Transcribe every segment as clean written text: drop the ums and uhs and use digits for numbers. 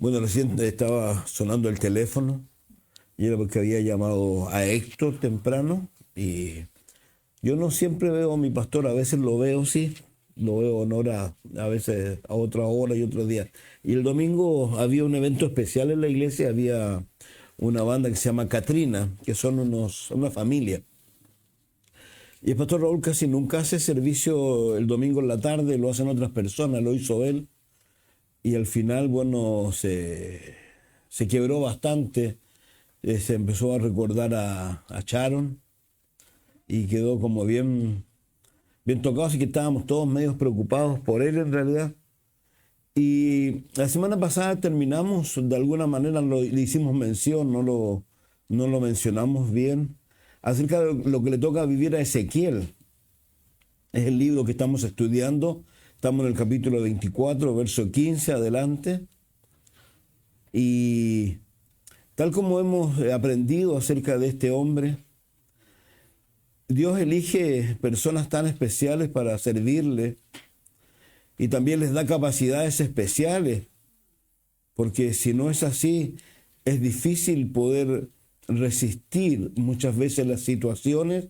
Bueno, recién estaba sonando el teléfono y era porque había llamado a Héctor temprano y yo no siempre veo a mi pastor, a veces lo veo, sí, lo veo en hora, a veces a otra hora y otros días. Y el domingo había un evento especial en la iglesia, había una banda que se llama Catrina, que son una familia. Y el pastor Raúl casi nunca hace servicio el domingo en la tarde, lo hacen otras personas, lo hizo él. Y al final, bueno, se quebró bastante, se empezó a recordar a Sharon y quedó como bien tocado, así que estábamos todos medios preocupados por él en realidad. Y la semana pasada terminamos, de alguna manera le hicimos mención, no lo mencionamos bien, acerca de lo que le toca vivir a Ezequiel. Es el libro que estamos estudiando. Estamos en el capítulo 24, verso 15, adelante. Y tal como hemos aprendido acerca de este hombre, Dios elige personas tan especiales para servirle y también les da capacidades especiales, porque si no es así, es difícil poder resistir muchas veces las situaciones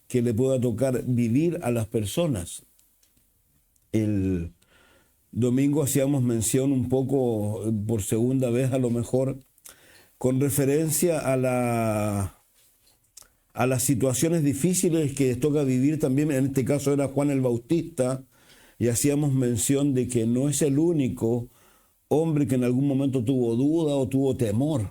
que le pueda tocar vivir a las personas. El domingo hacíamos mención un poco, por segunda vez a lo mejor, con referencia a las situaciones difíciles que toca vivir también. En este caso era Juan el Bautista, y hacíamos mención de que no es el único hombre que en algún momento tuvo duda o tuvo temor.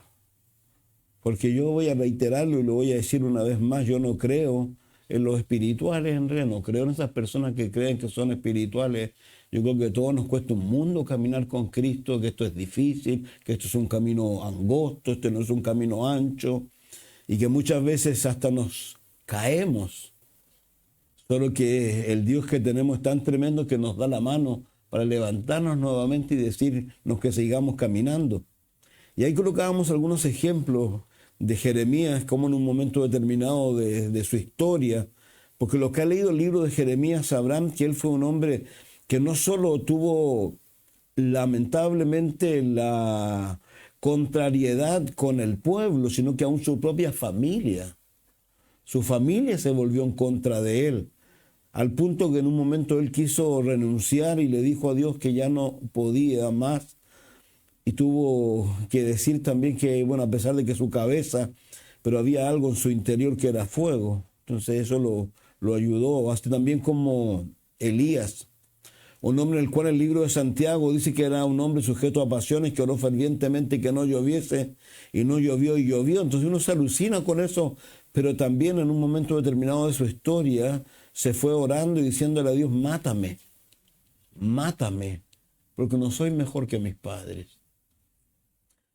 Porque yo voy a reiterarlo y lo voy a decir una vez más, yo no creo en los espirituales en realidad, no creo en esas personas que creen que son espirituales. Yo creo que a todos nos cuesta un mundo caminar con Cristo, que esto es difícil, que esto es un camino angosto, este no es un camino ancho, y que muchas veces hasta nos caemos. Solo que el Dios que tenemos es tan tremendo que nos da la mano para levantarnos nuevamente y decirnos que sigamos caminando. Y ahí colocábamos algunos ejemplos de Jeremías, como en un momento determinado de su historia, porque los que han leído el libro de Jeremías sabrán que él fue un hombre que no solo tuvo lamentablemente la contrariedad con el pueblo, sino que aún su propia familia. Su familia se volvió en contra de él, al punto que en un momento él quiso renunciar y le dijo a Dios que ya no podía más. Y tuvo que decir también que, bueno, a pesar de que su cabeza, pero había algo en su interior que era fuego. Entonces eso lo ayudó, hasta también como Elías, un hombre en el cual el libro de Santiago dice que era un hombre sujeto a pasiones, que oró fervientemente que no lloviese, y no llovió y llovió. Entonces uno se alucina con eso, pero también en un momento determinado de su historia se fue orando y diciéndole a Dios, mátame, porque no soy mejor que mis padres.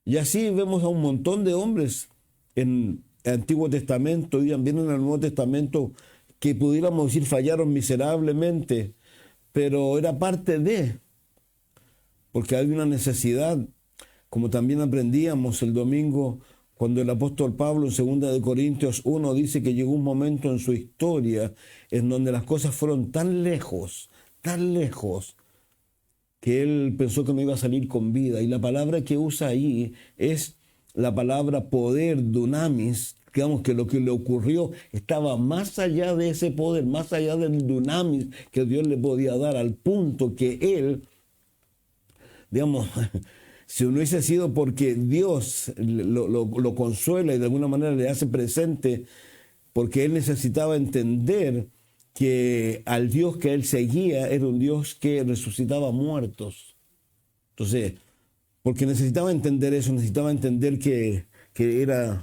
Y así vemos a un montón de hombres en el Antiguo Testamento y también en el Nuevo Testamento que pudiéramos decir fallaron miserablemente, pero era parte de, porque hay una necesidad, como también aprendíamos el domingo, cuando el apóstol Pablo en 2 de Corintios 1 dice que llegó un momento en su historia en donde las cosas fueron tan lejos, que él pensó que no iba a salir con vida. Y la palabra que usa ahí es la palabra poder, dunamis. Digamos que lo que le ocurrió estaba más allá de ese poder, más allá del dunamis que Dios le podía dar, al punto que él, digamos, si no hubiese sido porque Dios lo consuela y de alguna manera le hace presente, porque él necesitaba entender que al Dios que él seguía era un Dios que resucitaba muertos. Entonces, porque necesitaba entender eso, necesitaba entender que era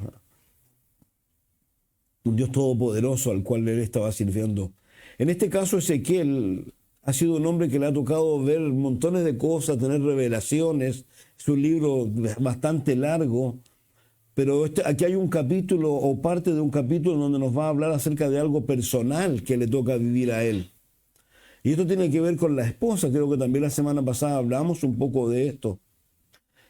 un Dios todopoderoso al cual él estaba sirviendo. En este caso, Ezequiel ha sido un hombre que le ha tocado ver montones de cosas, tener revelaciones. Es un libro bastante largo, pero aquí hay un capítulo o parte de un capítulo donde nos va a hablar acerca de algo personal que le toca vivir a él. Y esto tiene que ver con la esposa. Creo que también la semana pasada hablamos un poco de esto.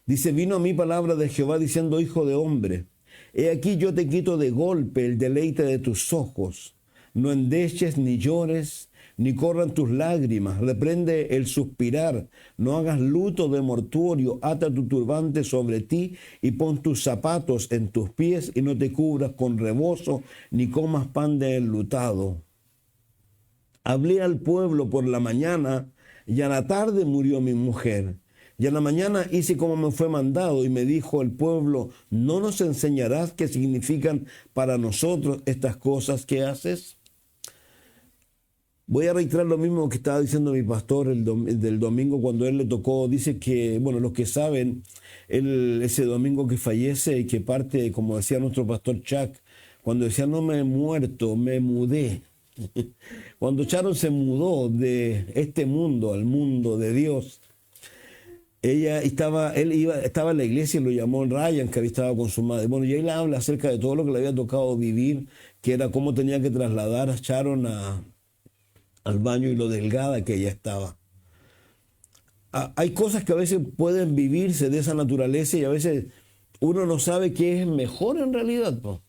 Dice, vino a mí palabra de Jehová diciendo, hijo de hombre, he aquí yo te quito de golpe el deleite de tus ojos. No endeches ni llores, ni corran tus lágrimas. Reprende el suspirar, no hagas luto de mortuorio, ata tu turbante sobre ti y pon tus zapatos en tus pies y no te cubras con rebozo, ni comas pan de enlutado. Hablé al pueblo por la mañana y a la tarde murió mi mujer. Y a la mañana hice como me fue mandado y me dijo el pueblo, ¿no nos enseñarás qué significan para nosotros estas cosas que haces? Voy a reiterar lo mismo que estaba diciendo mi pastor del domingo cuando él le tocó. Dice que, bueno, los que saben, ese domingo que fallece y que parte, como decía nuestro pastor Chuck, cuando decía no me he muerto, me mudé. Cuando Sharon se mudó de este mundo al mundo de Dios, él estaba en la iglesia y lo llamó Ryan, que había estado con su madre. Bueno, y él habla acerca de todo lo que le había tocado vivir, que era cómo tenía que trasladar a Sharon al baño y lo delgada que ella estaba. Hay cosas que a veces pueden vivirse de esa naturaleza y a veces uno no sabe qué es mejor en realidad, ¿no?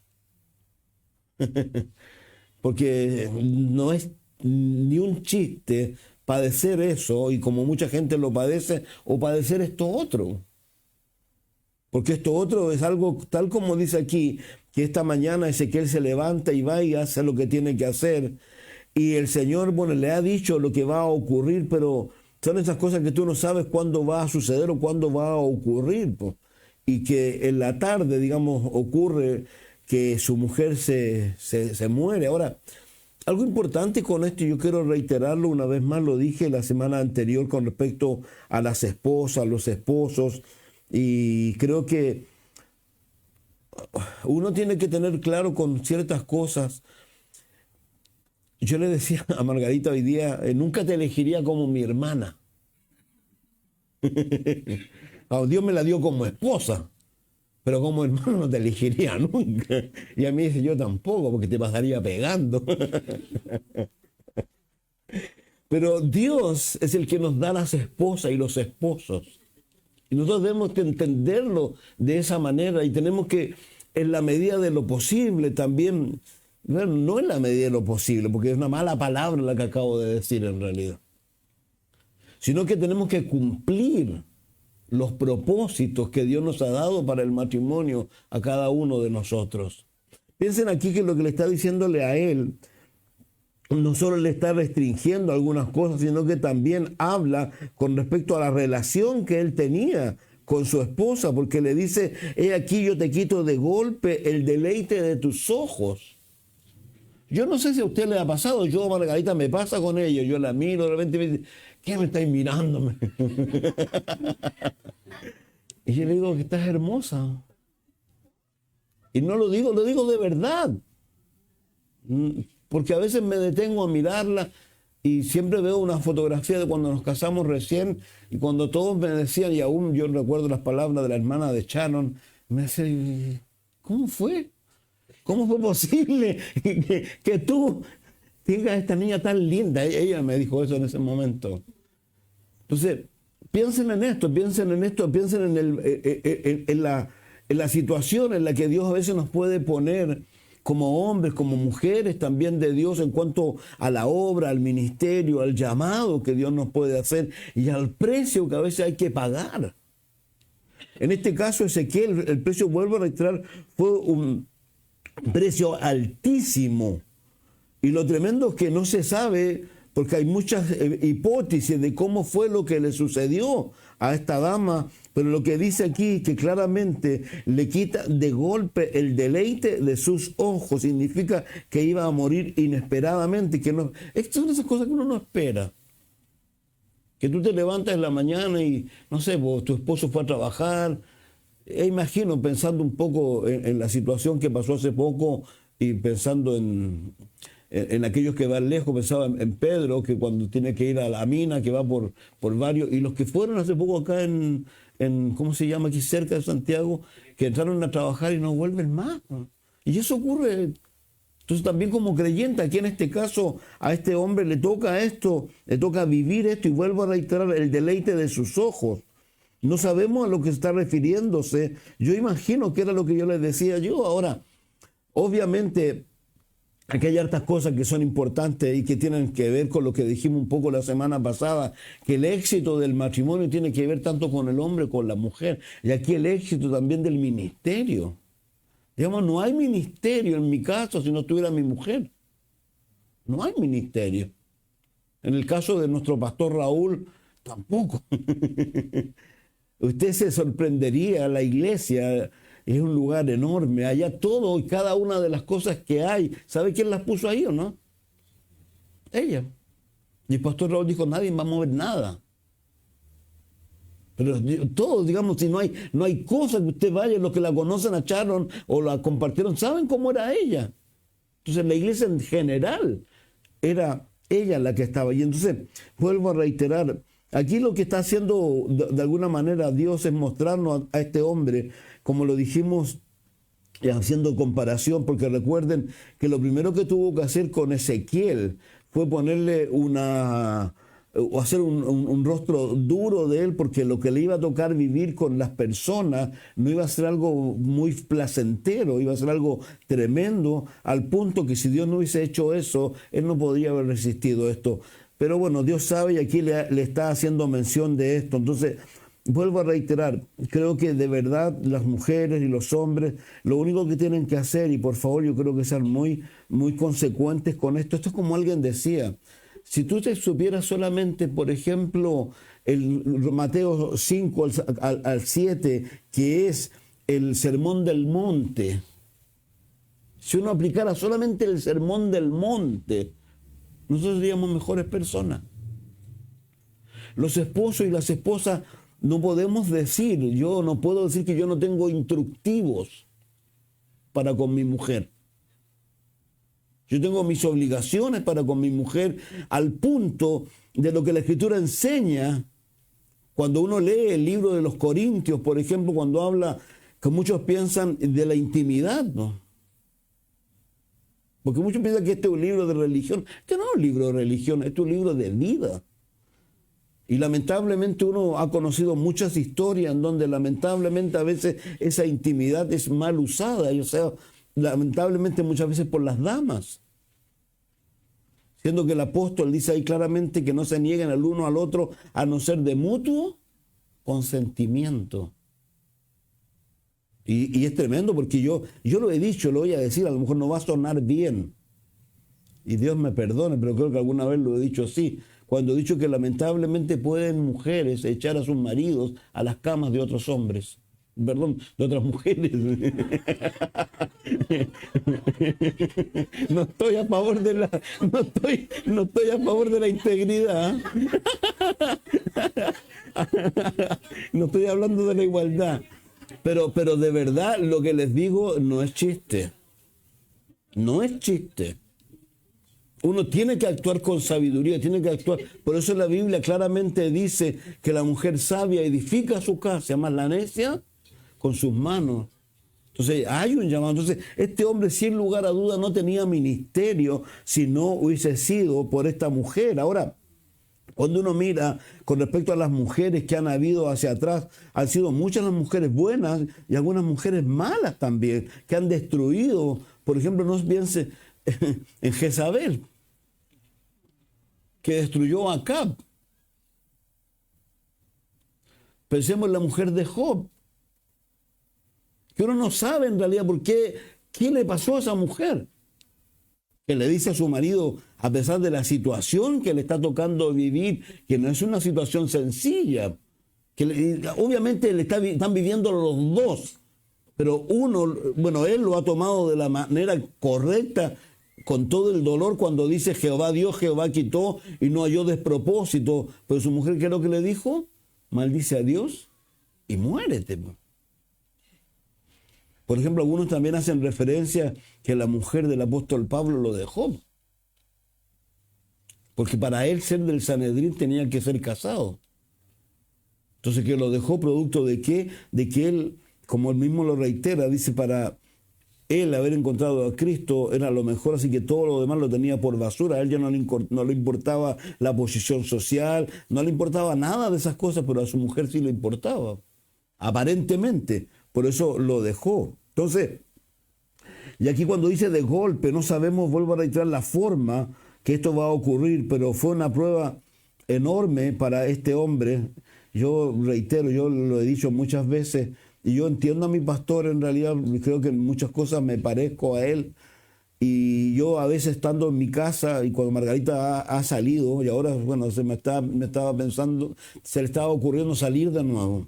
Porque no es ni un chiste padecer eso, y como mucha gente lo padece, o padecer esto otro. Porque esto otro es algo tal como dice aquí, que esta mañana Ezequiel se levanta y va y hace lo que tiene que hacer. Y el Señor, bueno, le ha dicho lo que va a ocurrir, pero son esas cosas que tú no sabes cuándo va a suceder o cuándo va a ocurrir, pues. Y que en la tarde, digamos, ocurre que su mujer se muere. Ahora, algo importante con esto, yo quiero reiterarlo una vez más, lo dije la semana anterior con respecto a las esposas, los esposos, y creo que uno tiene que tener claro con ciertas cosas. Yo le decía a Margarita hoy día, nunca te elegiría como mi hermana. Dios me la dio como esposa, pero como hermano no te elegiría nunca. Y a mí dice, yo tampoco, porque te pasaría pegando. Pero Dios es el que nos da las esposas y los esposos. Y nosotros debemos entenderlo de esa manera y tenemos que, en la medida de lo posible también, bueno, no en la medida de lo posible, porque es una mala palabra la que acabo de decir en realidad, sino que tenemos que cumplir los propósitos que Dios nos ha dado para el matrimonio a cada uno de nosotros. Piensen aquí que lo que le está diciéndole a él no solo le está restringiendo algunas cosas, sino que también habla con respecto a la relación que él tenía con su esposa, porque le dice, he aquí yo te quito de golpe el deleite de tus ojos. Yo no sé si a usted le ha pasado, yo, Margarita, me pasa con ella, yo la miro, de repente me dice, ¿qué me estáis mirándome? Y yo le digo que estás hermosa. Y no lo digo de verdad. Porque a veces me detengo a mirarla y siempre veo una fotografía de cuando nos casamos recién y cuando todos me decían, y aún yo recuerdo las palabras de la hermana de Sharon, me dice, ¿cómo fue? ¿Cómo fue posible que tú tengas a esta niña tan linda? Ella me dijo eso en ese momento. Entonces, piensen en esto, piensen en la situación en la que Dios a veces nos puede poner como hombres, como mujeres también de Dios en cuanto a la obra, al ministerio, al llamado que Dios nos puede hacer y al precio que a veces hay que pagar. En este caso, Ezequiel, el precio, vuelvo a reiterar, fue un precio altísimo. Y lo tremendo es que no se sabe, porque hay muchas hipótesis de cómo fue lo que le sucedió a esta dama, pero lo que dice aquí, que claramente le quita de golpe el deleite de sus ojos, significa que iba a morir inesperadamente. Que no, estas son esas cosas que uno no espera. Que tú te levantas en la mañana y, no sé, tu esposo fue a trabajar. Imagino, pensando un poco en la situación que pasó hace poco y pensando en aquellos que van lejos, pensaba en Pedro, que cuando tiene que ir a la mina, que va por varios, y los que fueron hace poco acá en ¿cómo se llama? Aquí cerca de Santiago, que entraron a trabajar y no vuelven más. Y eso ocurre. Entonces también como creyente, aquí en este caso, a este hombre le toca esto, le toca vivir esto, y vuelvo a reiterar, el deleite de sus ojos. No sabemos a lo que está refiriéndose. Yo imagino que era lo que yo les decía yo. Ahora, obviamente, aquí hay hartas cosas que son importantes y que tienen que ver con lo que dijimos un poco la semana pasada, que el éxito del matrimonio tiene que ver tanto con el hombre como con la mujer. Y aquí el éxito también del ministerio. Digamos, no hay ministerio en mi caso si no estuviera mi mujer. No hay ministerio. En el caso de nuestro pastor Raúl, tampoco. Usted se sorprendería, la iglesia es un lugar enorme, allá todo y cada una de las cosas que hay. ¿Sabe quién las puso ahí o no? Ella. Y el pastor Raúl dijo, nadie va a mover nada. Pero todos, digamos, si no hay cosa que usted vaya, los que la conocen a Sharon o la compartieron, saben cómo era ella. Entonces la iglesia en general era ella la que estaba. Y entonces, vuelvo a reiterar, aquí lo que está haciendo de alguna manera Dios es mostrarnos a este hombre, como lo dijimos, haciendo comparación, porque recuerden que lo primero que tuvo que hacer con Ezequiel fue ponerle o hacer un rostro duro de él, porque lo que le iba a tocar vivir con las personas no iba a ser algo muy placentero, iba a ser algo tremendo, al punto que si Dios no hubiese hecho eso, él no podría haber resistido esto. Pero bueno, Dios sabe y aquí le está haciendo mención de esto. Entonces, vuelvo a reiterar, creo que de verdad las mujeres y los hombres, lo único que tienen que hacer, y por favor yo creo que sean muy, muy consecuentes con esto, esto es como alguien decía, si tú te supieras solamente, por ejemplo, el Mateo 5 al 7, que es el sermón del monte, si uno aplicara solamente el sermón del monte, nosotros seríamos mejores personas. Los esposos y las esposas no podemos decir, yo no puedo decir que yo no tengo instructivos para con mi mujer. Yo tengo mis obligaciones para con mi mujer al punto de lo que la Escritura enseña. Cuando uno lee el libro de los Corintios, por ejemplo, cuando habla, que muchos piensan de la intimidad, ¿no? Porque muchos piensan que este es un libro de religión. Este no es un libro de religión, este es un libro de vida. Y lamentablemente uno ha conocido muchas historias en donde lamentablemente a veces esa intimidad es mal usada, o sea, lamentablemente muchas veces por las damas. Siendo que el apóstol dice ahí claramente que no se nieguen el uno al otro a no ser de mutuo consentimiento. Y es tremendo porque yo lo he dicho, lo voy a decir, a lo mejor no va a sonar bien. Y Dios me perdone, pero creo que alguna vez lo he dicho así. Cuando he dicho que lamentablemente pueden mujeres echar a sus maridos a las camas de otros hombres. Perdón, de otras mujeres. No estoy a favor de no estoy a favor de la integridad. No estoy hablando de la igualdad. Pero de verdad lo que les digo no es chiste. No es chiste. Uno tiene que actuar con sabiduría, tiene que actuar. Por eso la Biblia claramente dice que la mujer sabia edifica su casa, más la necia con sus manos. Entonces hay un llamado. Entonces este hombre sin lugar a duda no tenía ministerio si no hubiese sido por esta mujer. Ahora, cuando uno mira con respecto a las mujeres que han habido hacia atrás, han sido muchas las mujeres buenas y algunas mujeres malas también, que han destruido. Por ejemplo, no piense en Jezabel, que destruyó a Acab. Pensemos en la mujer de Job, que uno no sabe en realidad por qué le pasó a esa mujer, que le dice a su marido, a pesar de la situación que le está tocando vivir, que no es una situación sencilla, que obviamente están viviendo los dos, pero uno, bueno, él lo ha tomado de la manera correcta, con todo el dolor, cuando dice Jehová dio, Jehová quitó y no halló despropósito. Pero su mujer, ¿qué es lo que le dijo? Maldice a Dios y muérete. Por ejemplo, algunos también hacen referencia que la mujer del apóstol Pablo lo dejó. Porque para él ser del Sanedrín tenía que ser casado. Entonces, que lo dejó producto de qué? De que él, como él mismo lo reitera, dice, para él haber encontrado a Cristo era lo mejor, así que todo lo demás lo tenía por basura. A él ya no le importaba la posición social, no le importaba nada de esas cosas, pero a su mujer sí le importaba, aparentemente. Por eso lo dejó. Entonces, Y aquí cuando dice de golpe, no sabemos, vuelvo a reiterar, la forma que esto va a ocurrir, pero fue una prueba enorme para este hombre. Yo reitero, yo lo he dicho muchas veces, y yo entiendo a mi pastor, en realidad creo que en muchas cosas me parezco a él. Y yo a veces estando en mi casa, y cuando Margarita ha salido, y ahora, bueno, me estaba pensando, se le estaba ocurriendo salir de nuevo.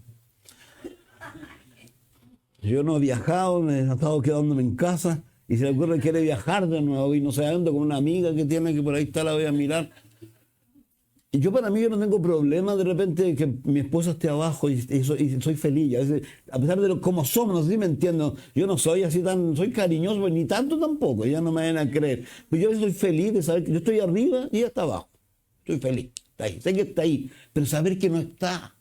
Yo no he viajado, me he estado quedándome en casa, y se le ocurre que quiere viajar de nuevo, y no sé, ando con una amiga que tiene, que por ahí está, la voy a mirar. Y yo para mí yo no tengo problema de repente que mi esposa esté abajo y soy feliz. A pesar de cómo somos, no sé si me entiendo, yo no soy así soy cariñoso, ni tanto tampoco, ya no me van a creer. Pero yo soy feliz de saber que yo estoy arriba y ella está abajo. Estoy feliz, está ahí, sé que está ahí, pero saber que no está.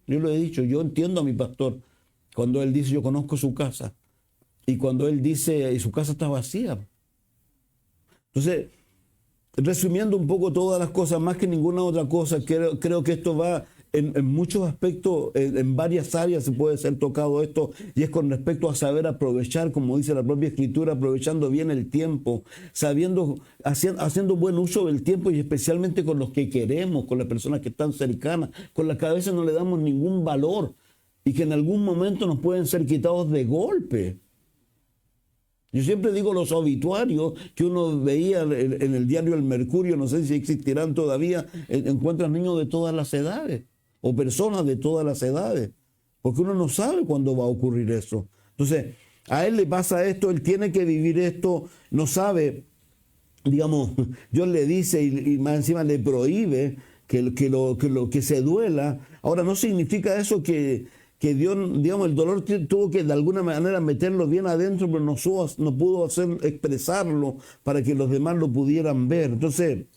Yo lo he dicho, yo entiendo a mi pastor cuando él dice yo conozco su casa y cuando él dice y su casa está vacía. Entonces, resumiendo un poco todas las cosas, más que ninguna otra cosa, creo que esto va en muchos aspectos, en varias áreas se puede ser tocado esto, y es con respecto a saber aprovechar, como dice la propia Escritura, aprovechando bien el tiempo, haciendo buen uso del tiempo, y especialmente con los que queremos, con las personas que están cercanas, con las que a veces no le damos ningún valor, y que en algún momento nos pueden ser quitados de golpe. Yo siempre digo los obituarios que uno veía en el diario El Mercurio, no sé si existirán todavía, encuentran niños de todas las edades o personas de todas las edades, porque uno no sabe cuándo va a ocurrir eso. Entonces, a él le pasa esto, él tiene que vivir esto, no sabe, digamos, Dios le dice y más encima le prohíbe que se duela. Ahora, no significa eso que Dios, digamos, el dolor tuvo que de alguna manera meterlo bien adentro, pero no pudo expresarlo para que los demás lo pudieran ver. Entonces,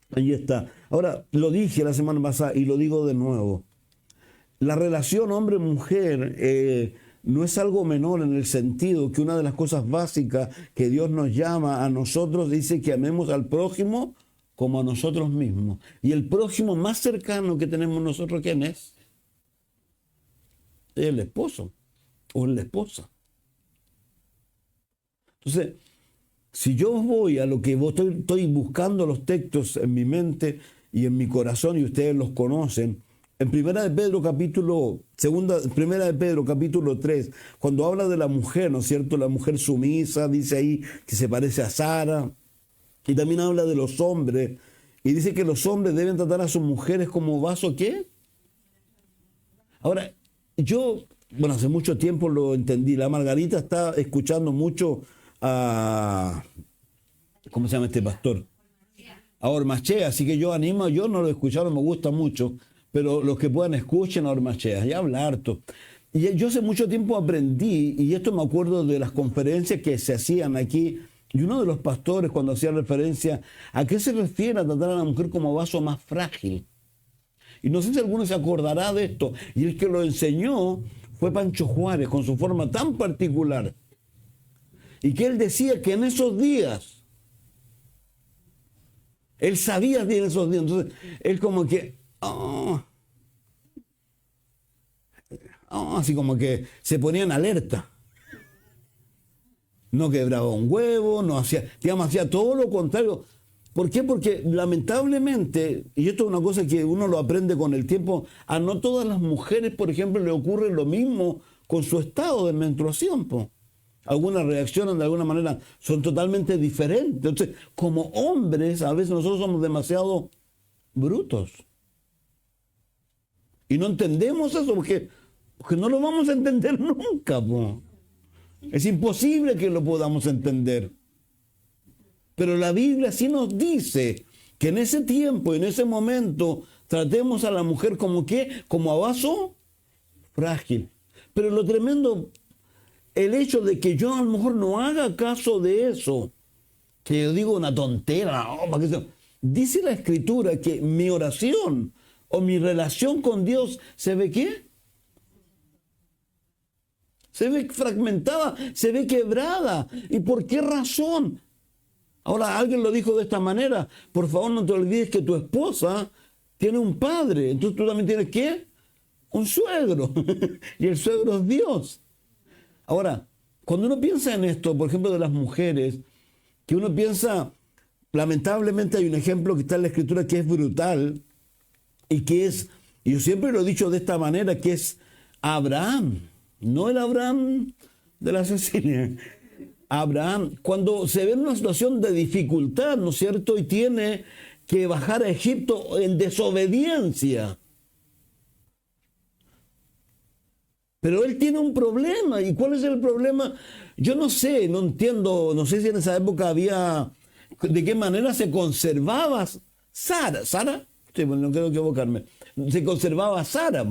ahí está. Ahora, lo dije la semana pasada y lo digo de nuevo. La relación hombre-mujer no es algo menor en el sentido que una de las cosas básicas que Dios nos llama a nosotros dice que amemos al prójimo como a nosotros mismos. Y el prójimo más cercano que tenemos nosotros, ¿quién es? Es el esposo o la esposa. Entonces, si yo voy a lo que estoy buscando los textos en mi mente y en mi corazón, y ustedes los conocen, en Primera de Pedro capítulo 3, cuando habla de la mujer, ¿no es cierto? La mujer sumisa, dice ahí que se parece a Sara, y también habla de los hombres, y dice que los hombres deben tratar a sus mujeres como vaso, ¿qué? Ahora, yo, bueno, hace mucho tiempo lo entendí. La Margarita está escuchando mucho a, ¿cómo se llama este pastor? A Ormachea, así que yo no lo he escuchado, me gusta mucho, pero los que puedan escuchen a Ormachea, ya habla harto. Y yo hace mucho tiempo aprendí, y esto me acuerdo de las conferencias que se hacían aquí, y uno de los pastores cuando hacía referencia, ¿a qué se refiere a tratar a la mujer como vaso más frágil? Y no sé si alguno se acordará de esto. Y el que lo enseñó fue Pancho Juárez, con su forma tan particular. Y que él decía que en esos días, él sabía de esos días. Entonces, él como que, así como que se ponía en alerta. No quebraba un huevo, no hacía, digamos, hacía todo lo contrario. ¿Por qué? Porque lamentablemente, y esto es una cosa que uno lo aprende con el tiempo, a no todas las mujeres, por ejemplo, le ocurre lo mismo con su estado de menstruación. Algunas reaccionan de alguna manera, son totalmente diferentes. Entonces, como hombres, a veces nosotros somos demasiado brutos. Y no entendemos eso porque no lo vamos a entender nunca. Es imposible que lo podamos entender. Pero la Biblia sí nos dice que en ese tiempo, en ese momento, tratemos a la mujer como ¿qué? Como a vaso frágil. Pero lo tremendo, el hecho de que yo a lo mejor no haga caso de eso, que yo digo una tontera, dice la Escritura que mi oración o mi relación con Dios se ve ¿qué? Se ve fragmentada, se ve quebrada. ¿Y por qué razón? Ahora, alguien lo dijo de esta manera, por favor no te olvides que tu esposa tiene un padre, entonces tú también tienes ¿qué? Un suegro, y el suegro es Dios. Ahora, Cuando uno piensa en esto, por ejemplo, de las mujeres, que uno piensa, lamentablemente hay un ejemplo que está en la Escritura que es brutal y que es, y yo siempre lo he dicho de esta manera, que es Abraham, no el Abraham de la Cecilia. Abraham, cuando se ve en una situación de dificultad, ¿no es cierto? Y tiene que bajar a Egipto en desobediencia. Pero él tiene un problema. ¿Y cuál es el problema? Yo no sé, no entiendo, no sé si en esa época había, de qué manera se conservaba Sara. ¿Sara? Sí, bueno, no quiero equivocarme. Se conservaba Sara,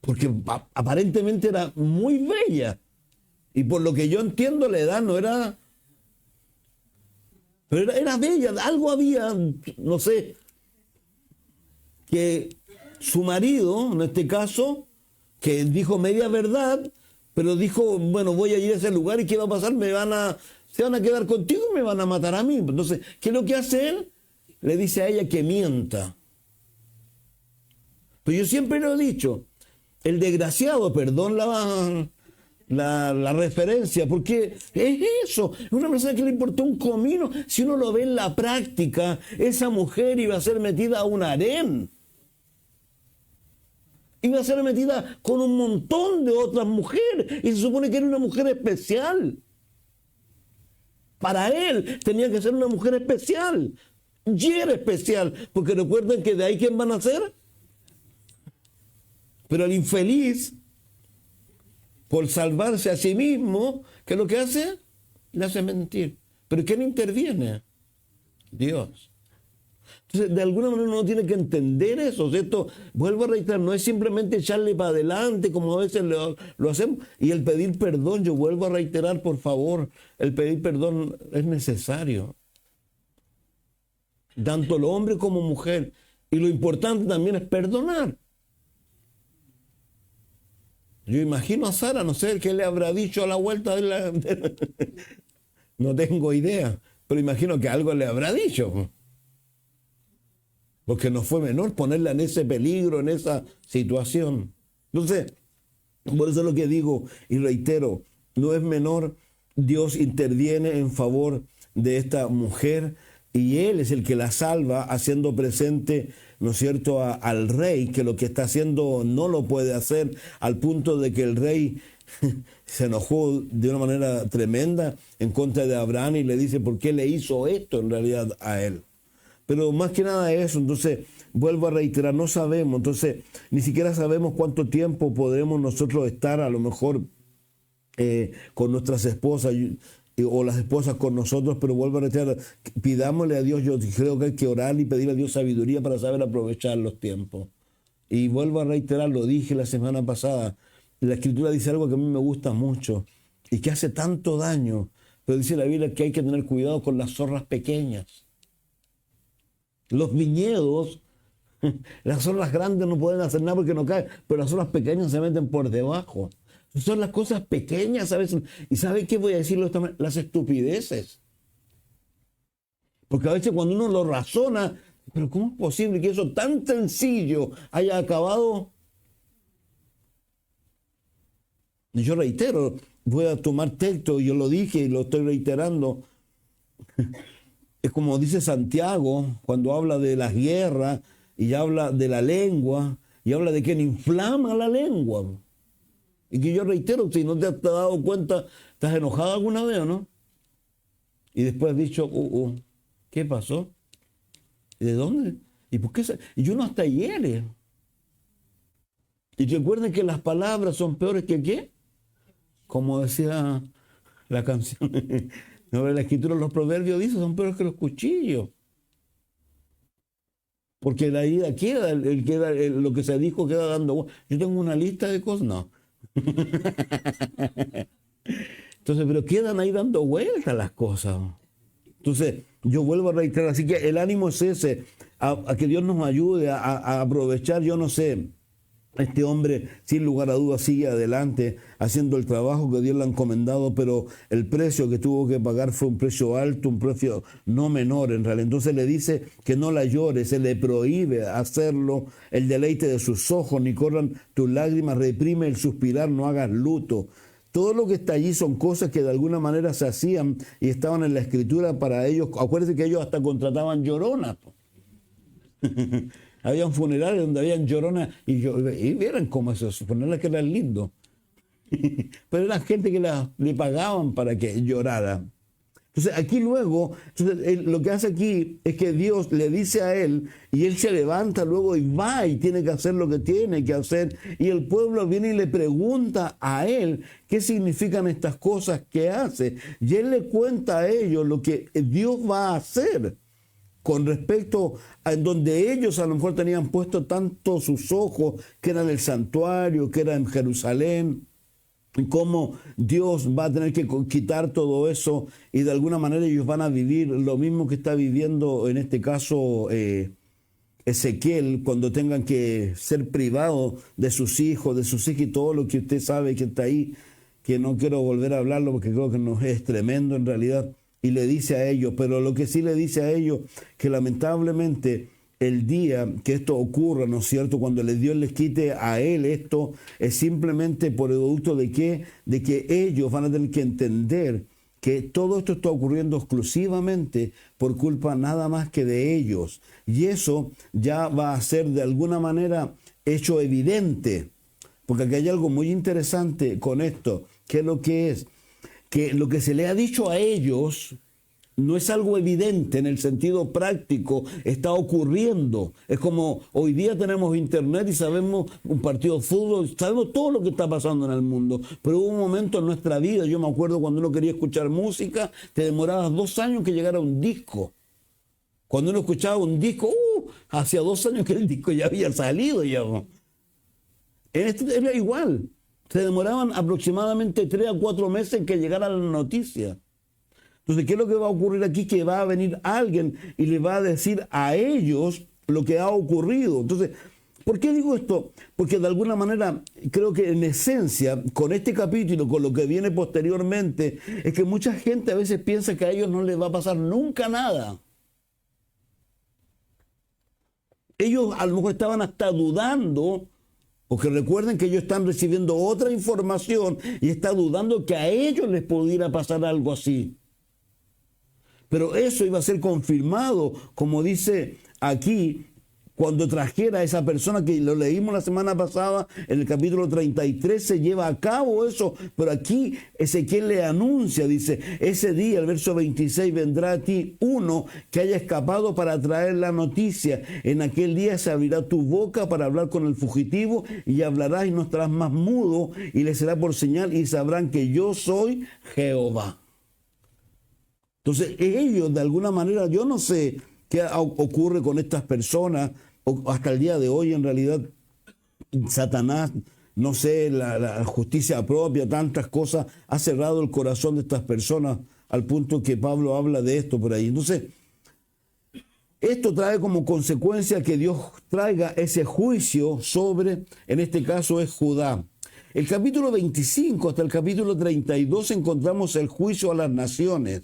porque aparentemente era muy bella. Y por lo que yo entiendo, la edad no era... Pero era bella, algo había, no sé, que su marido, en este caso, que dijo media verdad, pero dijo, bueno, voy a ir a ese lugar y ¿qué va a pasar? Se van a quedar contigo y me van a matar a mí. Entonces, ¿qué es lo que hace él? Le dice a ella que mienta. Pero yo siempre lo he dicho, el desgraciado, perdón la referencia, porque es eso, es una persona que le importó un comino. Si uno lo ve en la práctica, esa mujer iba a ser metida a un harén. Iba a ser metida con un montón de otras mujeres. Y se supone que era una mujer especial. Para él tenía que ser una mujer especial. Y era especial. Porque recuerden que de ahí ¿quién van a ser? Pero el infeliz, por salvarse a sí mismo, ¿qué es lo que hace? Le hace mentir. ¿Pero quién interviene? Dios. Entonces, de alguna manera uno tiene que entender eso, ¿cierto? Vuelvo a reiterar, no es simplemente echarle para adelante como a veces lo hacemos. Y el pedir perdón, yo vuelvo a reiterar, por favor, el pedir perdón es necesario. Tanto el hombre como mujer. Y lo importante también es perdonar. Yo imagino a Sara, no sé qué le habrá dicho a la vuelta de la... No tengo idea, pero imagino que algo le habrá dicho. Porque no fue menor ponerla en ese peligro, en esa situación. Entonces, por eso es lo que digo y reitero, no es menor, Dios interviene en favor de esta mujer y Él es el que la salva haciendo presente, ¿no es cierto?, al rey, que lo que está haciendo no lo puede hacer, al punto de que el rey se enojó de una manera tremenda en contra de Abraham y le dice, ¿por qué le hizo esto en realidad a él? Pero más que nada eso, entonces, vuelvo a reiterar, no sabemos, entonces, ni siquiera sabemos cuánto tiempo podremos nosotros estar a lo mejor con nuestras esposas o las esposas con nosotros, pero vuelvo a reiterar, pidámosle a Dios, yo creo que hay que orar y pedir a Dios sabiduría para saber aprovechar los tiempos. Y vuelvo a reiterar, lo dije la semana pasada, la Escritura dice algo que a mí me gusta mucho y que hace tanto daño, pero dice la Biblia que hay que tener cuidado con las zorras pequeñas. Los viñedos, las zorras grandes no pueden hacer nada porque no caen, pero las zorras pequeñas se meten por debajo. Son las cosas pequeñas a veces. ¿Y sabe qué voy a decirlo de esta manera? Las estupideces. Porque a veces cuando uno lo razona, pero ¿cómo es posible que eso tan sencillo haya acabado? Y yo reitero, voy a tomar texto, yo lo dije y lo estoy reiterando. Es como dice Santiago cuando habla de las guerras y habla de la lengua y habla de quien inflama la lengua. Y que yo reitero, si no te has dado cuenta, ¿estás enojado alguna vez o no? Y después has dicho, ¿qué pasó? ¿Y de dónde? ¿Y por qué? Y uno hasta hiere. Y recuerden que las palabras son peores que ¿qué? Como decía la canción. No, la Escritura, los proverbios dice, son peores que los cuchillos. Porque la herida queda, lo que se dijo queda dando. Yo tengo una lista de cosas, no. Entonces, pero quedan ahí dando vueltas las cosas. Entonces, yo vuelvo a reiterar, así que el ánimo es ese, a que Dios nos ayude a aprovechar, yo no sé. Este hombre, sin lugar a dudas, sigue adelante haciendo el trabajo que Dios le ha encomendado, pero el precio que tuvo que pagar fue un precio alto, un precio no menor en realidad. Entonces le dice que no la llore, se le prohíbe hacerlo, el deleite de sus ojos, ni corran tus lágrimas, reprime el suspirar, no hagas luto. Todo lo que está allí son cosas que de alguna manera se hacían y estaban en la escritura para ellos. Acuérdense que ellos hasta contrataban lloronas. Habían funerales donde habían lloronas y vieran cómo esos funerales que eran lindos. Pero era gente que le pagaban para que llorara. Entonces aquí luego, lo que hace aquí es que Dios le dice a él y él se levanta luego y va y tiene que hacer lo que tiene que hacer. Y el pueblo viene y le pregunta a él qué significan estas cosas que hace. Y él le cuenta a ellos lo que Dios va a hacer con respecto a donde ellos a lo mejor tenían puesto tanto sus ojos, que era en el santuario, que era en Jerusalén. Cómo Dios va a tener que quitar todo eso y de alguna manera ellos van a vivir lo mismo que está viviendo en este caso Ezequiel, cuando tengan que ser privados de sus hijos y todo lo que usted sabe que está ahí, que no quiero volver a hablarlo porque creo que no es tremendo en realidad. Y le dice a ellos, pero lo que sí le dice a ellos, que lamentablemente el día que esto ocurra, ¿no es cierto?, cuando Dios les quite a él esto, es simplemente por el producto de que ellos van a tener que entender que todo esto está ocurriendo exclusivamente por culpa nada más que de ellos. Y eso ya va a ser de alguna manera hecho evidente, porque aquí hay algo muy interesante con esto, que es que lo que se le ha dicho a ellos no es algo evidente en el sentido práctico, está ocurriendo. Es como hoy día tenemos internet y sabemos un partido de fútbol, sabemos todo lo que está pasando en el mundo. Pero hubo un momento en nuestra vida, yo me acuerdo cuando uno quería escuchar música, te demorabas 2 años que llegara un disco. Cuando uno escuchaba un disco, hacía 2 años que el disco ya había salido. Ya. En esto era igual. Se demoraban aproximadamente 3 a 4 meses en que llegara la noticia. Entonces, ¿qué es lo que va a ocurrir aquí? Que va a venir alguien y le va a decir a ellos lo que ha ocurrido. Entonces, ¿por qué digo esto? Porque de alguna manera creo que en esencia, con este capítulo, con lo que viene posteriormente, es que mucha gente a veces piensa que a ellos no les va a pasar nunca nada. Ellos a lo mejor estaban hasta dudando, porque recuerden que ellos están recibiendo otra información y están dudando que a ellos les pudiera pasar algo así. Pero eso iba a ser confirmado, como dice aquí, cuando trajera a esa persona que lo leímos la semana pasada, en el capítulo 33 se lleva a cabo eso, pero aquí Ezequiel le anuncia, dice, ese día, el verso 26, vendrá a ti uno que haya escapado para traer la noticia. En aquel día se abrirá tu boca para hablar con el fugitivo y hablarás y no estarás más mudo y le será por señal y sabrán que yo soy Jehová. Entonces ellos de alguna manera, yo no sé qué ocurre con estas personas, o hasta el día de hoy en realidad Satanás, no sé, la justicia propia, tantas cosas, ha cerrado el corazón de estas personas al punto que Pablo habla de esto por ahí. Entonces, esto trae como consecuencia que Dios traiga ese juicio sobre, en este caso es Judá. El capítulo 25 hasta el capítulo 32 encontramos el juicio a las naciones.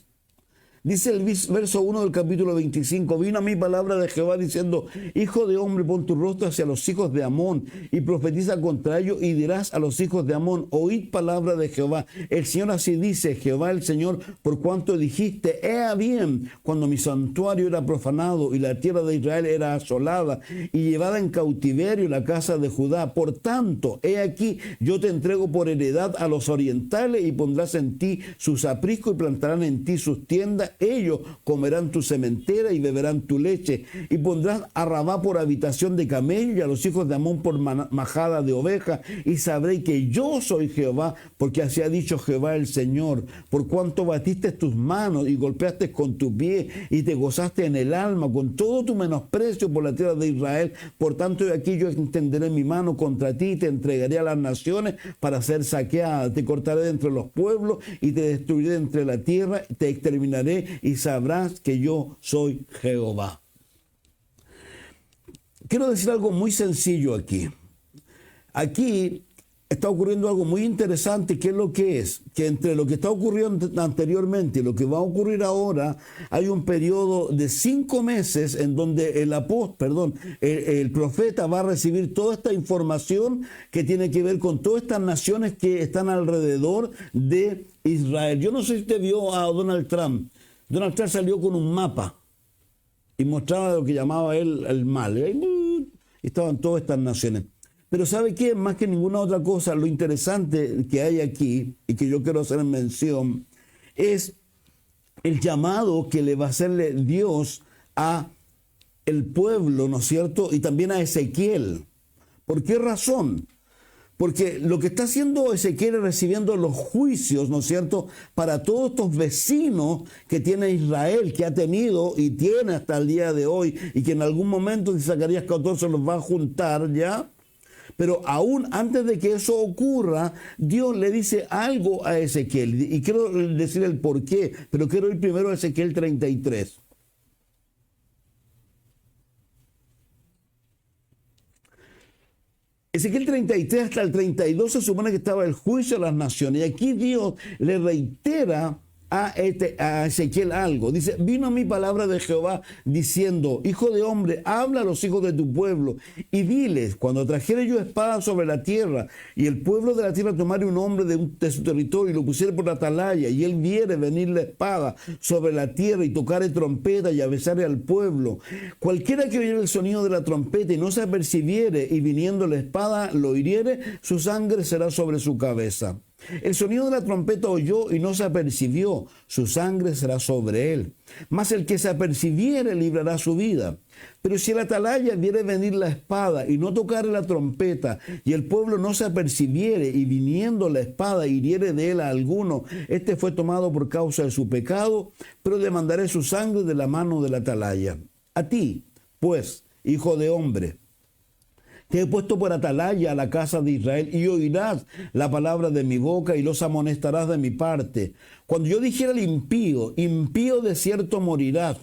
Dice el verso 1 del capítulo 25, vino a mí palabra de Jehová diciendo, hijo de hombre, pon tu rostro hacia los hijos de Amón y profetiza contra ellos y dirás a los hijos de Amón, oíd palabra de Jehová. El Señor así dice, Jehová el Señor, por cuanto dijiste, ea bien, cuando mi santuario era profanado y la tierra de Israel era asolada y llevada en cautiverio la casa de Judá. Por tanto, he aquí, yo te entrego por heredad a los orientales y pondrás en ti sus apriscos y plantarán en ti sus tiendas. Ellos comerán tu sementera y beberán tu leche, y pondrás a Rabá por habitación de camello y a los hijos de Amón por majada de oveja, y sabréis que yo soy Jehová, porque así ha dicho Jehová el Señor, por cuanto batiste tus manos y golpeaste con tu pie y te gozaste en el alma con todo tu menosprecio por la tierra de Israel. Por tanto, aquí yo extenderé mi mano contra ti y te entregaré a las naciones para ser saqueada. Te cortaré de entre los pueblos y te destruiré de entre la tierra, te exterminaré y sabrás que yo soy Jehová. Quiero decir algo muy sencillo aquí. Aquí está ocurriendo algo muy interesante. ¿Qué es lo que es? Que entre lo que está ocurriendo anteriormente y lo que va a ocurrir ahora, hay un periodo de 5 meses en donde el profeta va a recibir toda esta información que tiene que ver con todas estas naciones que están alrededor de Israel. Yo no sé si usted vio a Donald Trump. Donald Trump salió con un mapa y mostraba lo que llamaba él el mal. Y ahí estaban todas estas naciones. Pero ¿sabe qué? Más que ninguna otra cosa, lo interesante que hay aquí, y que yo quiero hacer mención, es el llamado que le va a hacerle Dios a el pueblo, ¿no es cierto? Y también a Ezequiel. ¿Por qué razón? Porque lo que está haciendo Ezequiel es recibiendo los juicios, ¿no es cierto?, para todos estos vecinos que tiene Israel, que ha tenido y tiene hasta el día de hoy, y que en algún momento en Zacarías 14 los va a juntar, ¿ya? Pero aún antes de que eso ocurra, Dios le dice algo a Ezequiel. Y quiero decir el por qué, pero quiero ir primero a Ezequiel 33. Ezequiel 33 hasta el 32 se supone que estaba el juicio a las naciones. Y aquí Dios le reitera a Ezequiel algo. Dice, vino mi palabra de Jehová diciendo, hijo de hombre, habla a los hijos de tu pueblo y diles, cuando trajere yo espada sobre la tierra y el pueblo de la tierra tomare un hombre de su territorio y lo pusiere por la atalaya y él viere venir la espada sobre la tierra y tocare trompeta y avisare al pueblo, cualquiera que oyere el sonido de la trompeta y no se apercibiere y viniendo la espada lo hiriere, su sangre será sobre su cabeza. El sonido de la trompeta oyó y no se apercibió, su sangre será sobre él. Mas el que se apercibiere librará su vida. Pero si el atalaya viere venir la espada y no tocare la trompeta, y el pueblo no se apercibiere y viniendo la espada hiriere de él a alguno, este fue tomado por causa de su pecado, pero demandaré su sangre de la mano del atalaya. A ti, pues, hijo de hombre, te he puesto por atalaya a la casa de Israel y oirás la palabra de mi boca y los amonestarás de mi parte. Cuando yo dijera al impío, impío de cierto morirás.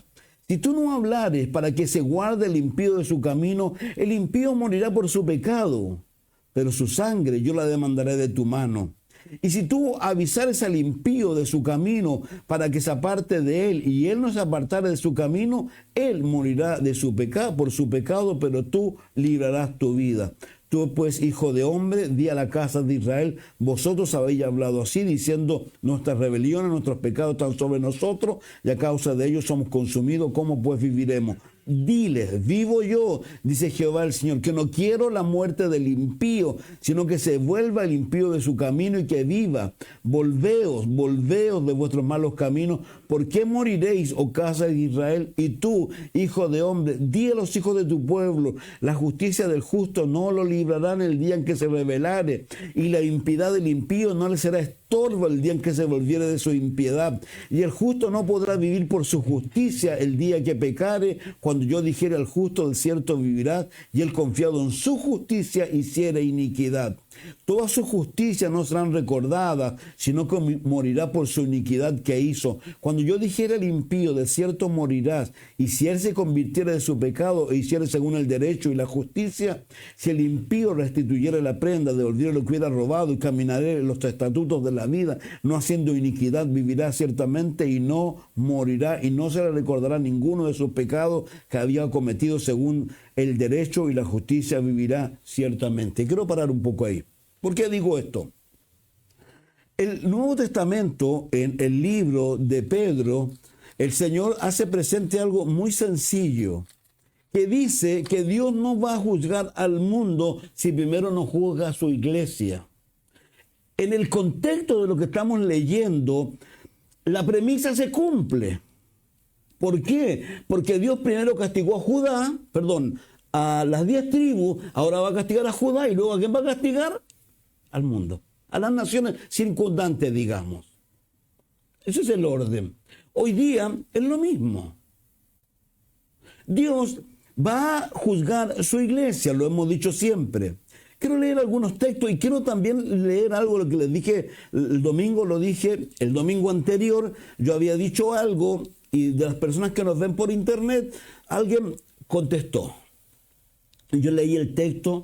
Si tú no hablares para que se guarde el impío de su camino, el impío morirá por su pecado, pero su sangre yo la demandaré de tu mano. Y si tú avisares al impío de su camino para que se aparte de él y él no se apartare de su camino, él morirá de su pecado, por su pecado, pero tú librarás tu vida. Tú pues, hijo de hombre, di a la casa de Israel, vosotros habéis hablado así, diciendo, nuestras rebeliones, nuestros pecados están sobre nosotros y a causa de ellos somos consumidos, ¿cómo pues viviremos? Diles, vivo yo, dice Jehová el Señor, que no quiero la muerte del impío, sino que se vuelva el impío de su camino y que viva. Volveos de vuestros malos caminos. ¿Por qué moriréis, oh casa de Israel? Y tú, hijo de hombre, di a los hijos de tu pueblo, la justicia del justo no lo librarán el día en que se rebelare, y la impiedad del impío no le será estorbo el día en que se volviere de su impiedad. Y el justo no podrá vivir por su justicia el día que pecare. Cuando yo dijere al justo, del cierto vivirá, y él confiado en su justicia hiciere iniquidad. Todas sus justicias no serán recordadas, sino que morirá por su iniquidad que hizo. Cuando yo dijere al impío, de cierto morirás, y si él se convirtiere de su pecado e hiciere según el derecho y la justicia, si el impío restituyere la prenda, devolviere lo que hubiera robado y caminaré en los estatutos de la vida, no haciendo iniquidad, vivirá ciertamente y no morirá, y no se le recordará ninguno de sus pecados que había cometido según el derecho y la justicia, vivirá ciertamente. Quiero parar un poco ahí. ¿Por qué digo esto? El Nuevo Testamento, en el libro de Pedro, el Señor hace presente algo muy sencillo, que dice que Dios no va a juzgar al mundo si primero no juzga a su iglesia. En el contexto de lo que estamos leyendo, la premisa se cumple. ¿Por qué? Porque Dios primero castigó a las 10 tribus, ahora va a castigar a Judá, y luego ¿a quién va a castigar? Al mundo, a las naciones circundantes, digamos. Ese es el orden. Hoy día es lo mismo. Dios va a juzgar su iglesia, lo hemos dicho siempre. Quiero leer algunos textos y quiero también leer algo, lo que les dije el domingo, lo dije el domingo anterior. Yo había dicho algo y de las personas que nos ven por internet, alguien contestó. Yo leí el texto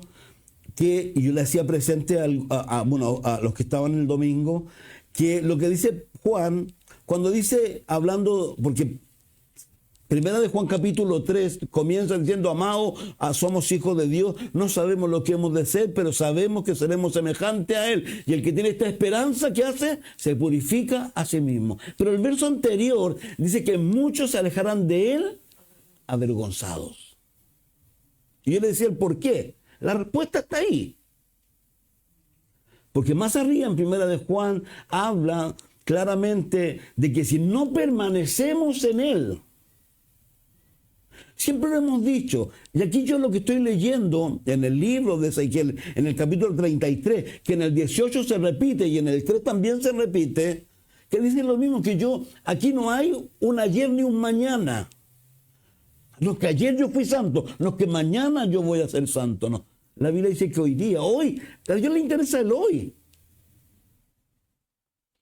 que y yo le hacía presente a los que estaban el domingo, que lo que dice Juan, cuando dice, hablando, porque Primera de Juan capítulo 3 comienza diciendo, amado, somos hijos de Dios, no sabemos lo que hemos de ser, pero sabemos que seremos semejantes a Él. Y el que tiene esta esperanza, ¿qué hace? Se purifica a sí mismo. Pero el verso anterior dice que muchos se alejarán de Él avergonzados. Y yo le decía el por qué. La respuesta está ahí. Porque más arriba en Primera de Juan habla claramente de que si no permanecemos en Él, siempre lo hemos dicho, y aquí yo lo que estoy leyendo en el libro de Ezequiel, en el capítulo 33, que en el 18 se repite y en el 3 también se repite, que dice lo mismo que yo, aquí no hay un ayer ni un mañana. No que ayer yo fui santo, no que mañana yo voy a ser santo, no. La Biblia dice que hoy día, hoy, a Dios le interesa el hoy.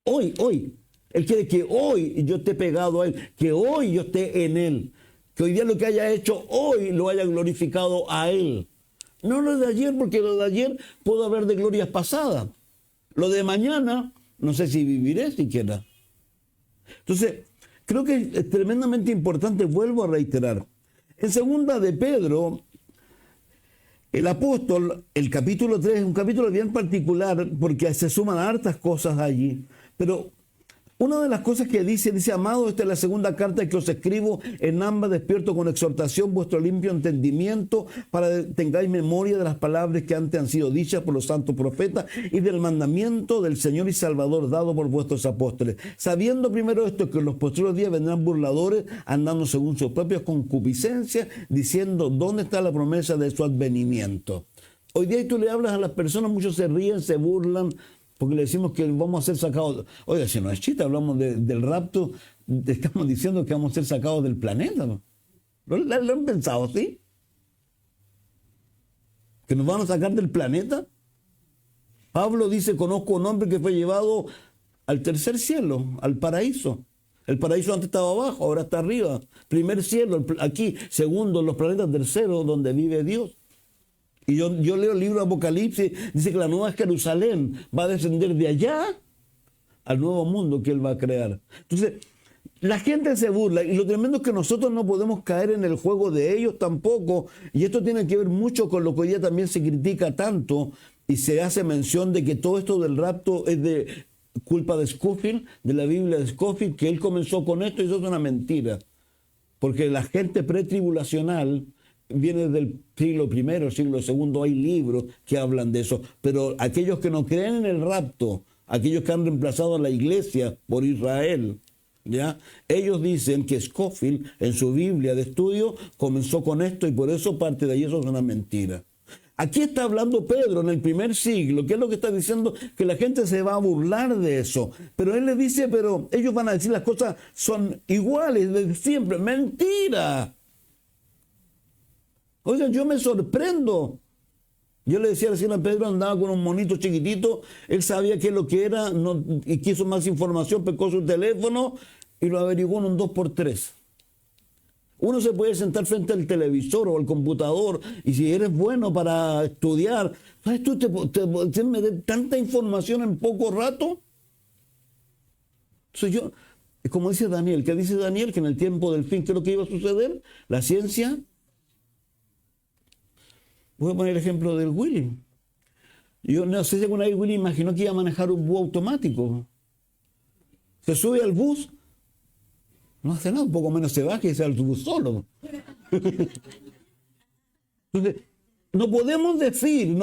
Hoy. Él quiere que hoy yo esté pegado a Él, que hoy yo esté en Él. Que hoy día lo que haya hecho hoy lo haya glorificado a Él. No lo de ayer, porque lo de ayer puedo hablar de glorias pasadas. Lo de mañana, no sé si viviré siquiera. Entonces, creo que es tremendamente importante, vuelvo a reiterar. En segunda de Pedro, el apóstol, el capítulo 3 es un capítulo bien particular porque se suman hartas cosas allí. Pero una de las cosas que dice, amado, esta es la segunda carta que os escribo, en ambas despierto con exhortación vuestro limpio entendimiento, para que tengáis memoria de las palabras que antes han sido dichas por los santos profetas y del mandamiento del Señor y Salvador dado por vuestros apóstoles. Sabiendo primero esto, que en los posteriores días vendrán burladores, andando según sus propias concupiscencias, diciendo, ¿dónde está la promesa de su advenimiento? Hoy día tú le hablas a las personas, muchos se ríen, se burlan, porque le decimos que vamos a ser sacados. Oiga, si no es chiste, hablamos del rapto, estamos diciendo que vamos a ser sacados del planeta, ¿no? ¿Lo han pensado, sí? ¿Que nos van a sacar del planeta? Pablo dice, conozco un hombre que fue llevado al tercer cielo, al paraíso. El paraíso antes estaba abajo, ahora está arriba. Primer cielo, aquí. Segundo, los planetas. Tercero, donde vive Dios. Y yo leo el libro de Apocalipsis, dice que la nueva Jerusalén va a descender de allá al nuevo mundo que Él va a crear. Entonces, la gente se burla y lo tremendo es que nosotros no podemos caer en el juego de ellos tampoco. Y esto tiene que ver mucho con lo que hoy día también se critica tanto y se hace mención de que todo esto del rapto es de culpa de Scofield, de la Biblia de Scofield, que él comenzó con esto y eso es una mentira. Porque la gente pretribulacional viene del siglo I, siglo II, hay libros que hablan de eso, pero aquellos que no creen en el rapto, aquellos que han reemplazado a la iglesia por Israel, ¿ya? Ellos dicen que Scofield en su Biblia de estudio comenzó con esto y por eso parte de ahí eso es una mentira. Aquí está hablando Pedro en el primer siglo, ¿qué es lo que está diciendo? Que la gente se va a burlar de eso, pero él le dice, pero ellos van a decir las cosas son iguales desde siempre, mentira. Oigan, yo me sorprendo. Yo le decía recién a Pedro, andaba con un monito chiquitito, él sabía qué es lo que era, y quiso más información, pescó su teléfono y lo averiguó en un 2x3. Uno se puede sentar frente al televisor o al computador y si eres bueno para estudiar, ¿sabes tú te meter tanta información en poco rato? Entonces yo, como dice Daniel, ¿qué dice Daniel? Que en el tiempo del fin, ¿qué es lo que iba a suceder? La ciencia. Voy a poner el ejemplo del Willy. Yo no sé si alguna vez Willy imaginó que iba a manejar un bus automático. Se sube al bus, no hace nada, un poco menos se baja y se va al bus solo. Entonces, no podemos decir,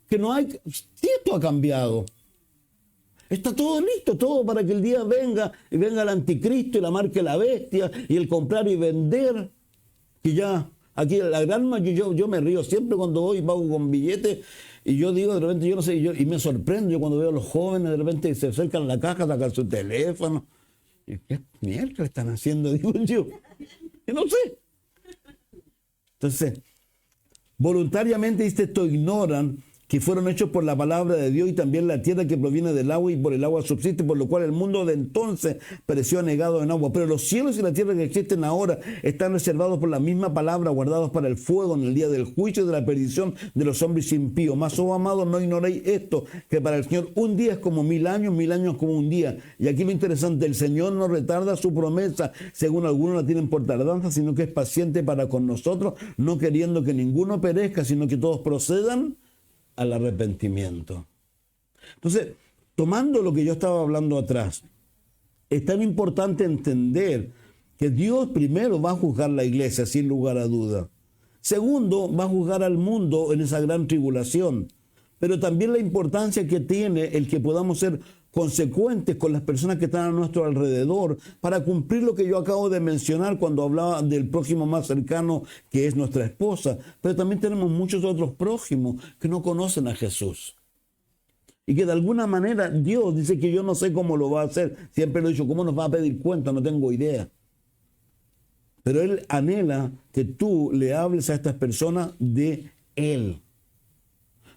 que no hay, si esto ha cambiado. Está todo listo, todo para que el día venga, y venga el anticristo y la marque la bestia, y el comprar y vender, y ya. Aquí la gran mayoría, yo me río siempre cuando voy y pago con billetes y yo digo de repente, yo no sé, y me sorprendo yo cuando veo a los jóvenes de repente se acercan a la caja, sacan su teléfono. Y, ¿qué mierda están haciendo? Digo yo, y no sé. Entonces, voluntariamente esto ignoran que fueron hechos por la palabra de Dios, y también la tierra que proviene del agua y por el agua subsiste, por lo cual el mundo de entonces pereció anegado en agua. Pero los cielos y la tierra que existen ahora están reservados por la misma palabra, guardados para el fuego en el día del juicio y de la perdición de los hombres impíos. Mas, oh amados, no ignoréis esto, que para el Señor un día es como 1000 años como un día. Y aquí lo interesante, el Señor no retarda su promesa, según algunos la tienen por tardanza, sino que es paciente para con nosotros, no queriendo que ninguno perezca, sino que todos procedan al arrepentimiento. Entonces, tomando lo que yo estaba hablando atrás, es tan importante entender que Dios primero va a juzgar la iglesia, sin lugar a duda. Segundo, va a juzgar al mundo en esa gran tribulación. Pero también la importancia que tiene el que podamos ser consecuentes con las personas que están a nuestro alrededor para cumplir lo que yo acabo de mencionar cuando hablaba del prójimo más cercano, que es nuestra esposa. Pero también tenemos muchos otros prójimos que no conocen a Jesús. Y que de alguna manera Dios dice que yo no sé cómo lo va a hacer. Siempre lo he dicho, ¿cómo nos va a pedir cuenta? No tengo idea. Pero Él anhela que tú le hables a estas personas de Él.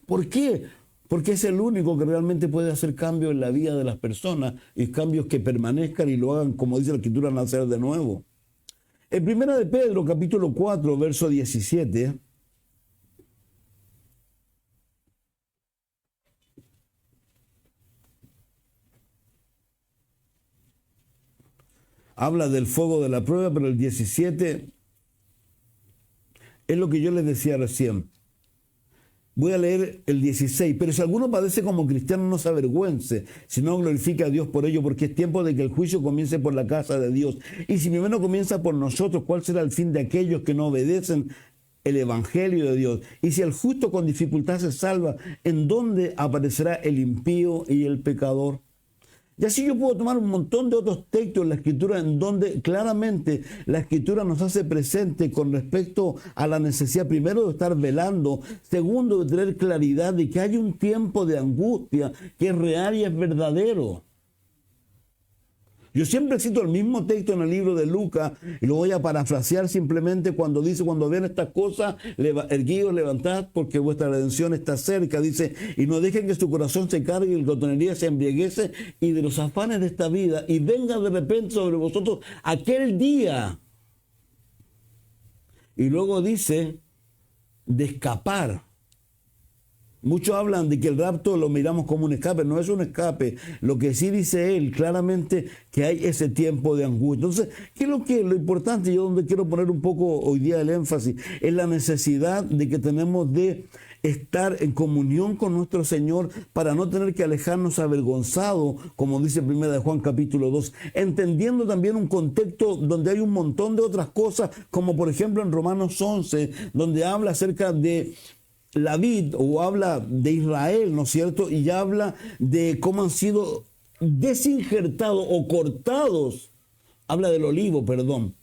¿Por qué? Porque es el único que realmente puede hacer cambios en la vida de las personas, y cambios que permanezcan y lo hagan, como dice la Escritura, nacer de nuevo. En 1 de Pedro, capítulo 4, verso 17, habla del fuego de la prueba, pero el 17 es lo que yo les decía recién. Voy a leer el 16. Pero si alguno padece como cristiano, no se avergüence, sino glorifica a Dios por ello, porque es tiempo de que el juicio comience por la casa de Dios. Y si primero comienza por nosotros, ¿cuál será el fin de aquellos que no obedecen el evangelio de Dios? Y si el justo con dificultad se salva, ¿en dónde aparecerá el impío y el pecador? Y así yo puedo tomar un montón de otros textos en la Escritura en donde claramente la Escritura nos hace presente con respecto a la necesidad, primero, de estar velando, segundo, de tener claridad de que hay un tiempo de angustia que es real y es verdadero. Yo siempre cito el mismo texto en el libro de Lucas, y lo voy a parafrasear simplemente cuando dice: cuando vean estas cosas, erguíos, levantad, porque vuestra redención está cerca. Dice: y no dejen que su corazón se cargue y el glotonería se embriaguece y de los afanes de esta vida, y venga de repente sobre vosotros aquel día. Y luego dice de escapar. Muchos hablan de que el rapto lo miramos como un escape. No es un escape. Lo que sí dice él claramente, que hay ese tiempo de angustia. Entonces, ¿qué es lo importante? Yo donde quiero poner un poco hoy día el énfasis es la necesidad de que tenemos de estar en comunión con nuestro Señor para no tener que alejarnos avergonzados, como dice 1 de Juan capítulo 2, entendiendo también un contexto donde hay un montón de otras cosas, como por ejemplo en Romanos 11, donde habla acerca de la vid, o habla de Israel, ¿no es cierto? Y ya habla de cómo han sido desinjertados o cortados. Habla del olivo, perdón.